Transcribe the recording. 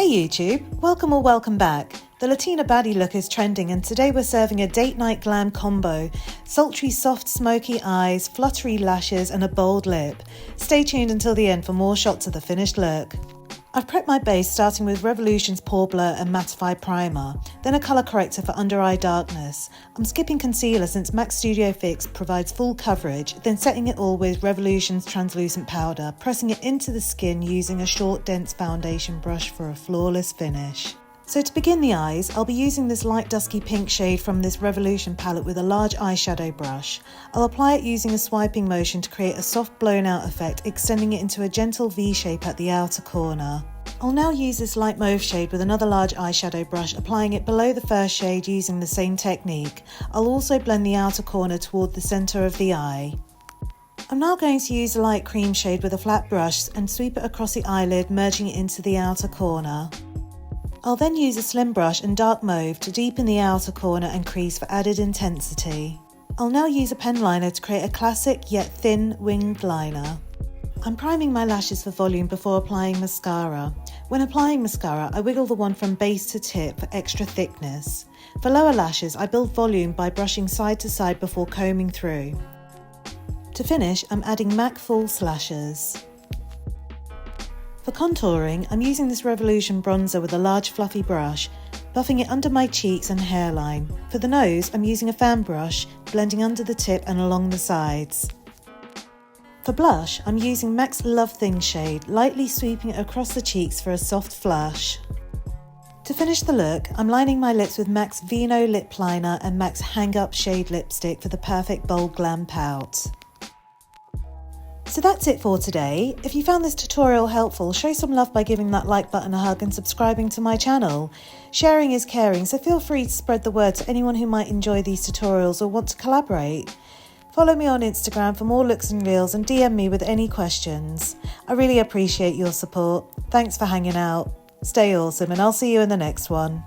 Hey YouTube, welcome or welcome back. The Latina Baddie look is trending and today we're serving a date night glam combo. Sultry soft smoky eyes, fluttery lashes and a bold lip. Stay tuned until the end for more shots of the finished look. I've prepped my base starting with Revolution's Pore Blur and Mattify primer, then a colour corrector for under eye darkness. I'm skipping concealer since MAC Studio Fix provides full coverage, then setting it all with Revolution's translucent powder, pressing it into the skin using a short dense foundation brush for a flawless finish. So to begin the eyes, I'll be using this light dusky pink shade from this Revolution palette with a large eyeshadow brush. I'll apply it using a swiping motion to create a soft blown out effect, extending it into a gentle V shape at the outer corner. I'll now use this light mauve shade with another large eyeshadow brush, applying it below the first shade using the same technique. I'll also blend the outer corner toward the centre of the eye. I'm now going to use a light cream shade with a flat brush and sweep it across the eyelid, merging it into the outer corner. I'll then use a slim brush and dark mauve to deepen the outer corner and crease for added intensity. I'll now use a pen liner to create a classic yet thin winged liner. I'm priming my lashes for volume before applying mascara. When applying mascara, I wiggle the wand from base to tip for extra thickness. For lower lashes, I build volume by brushing side to side before combing through. To finish, I'm adding MAC false lashes. For contouring, I'm using this Revolution bronzer with a large fluffy brush, buffing it under my cheeks and hairline. For the nose, I'm using a fan brush, blending under the tip and along the sides. For blush, I'm using MAC's Love Thing shade, lightly sweeping it across the cheeks for a soft flush. To finish the look, I'm lining my lips with MAC's Vino Lip Liner and MAC's Hang Up shade lipstick for the perfect bold glam pout. So that's it for today. If you found this tutorial helpful, show some love by giving that like button a hug and subscribing to my channel. Sharing is caring, so feel free to spread the word to anyone who might enjoy these tutorials or want to collaborate. Follow me on Instagram for more looks and reels and DM me with any questions. I really appreciate your support. Thanks for hanging out. Stay awesome and I'll see you in the next one.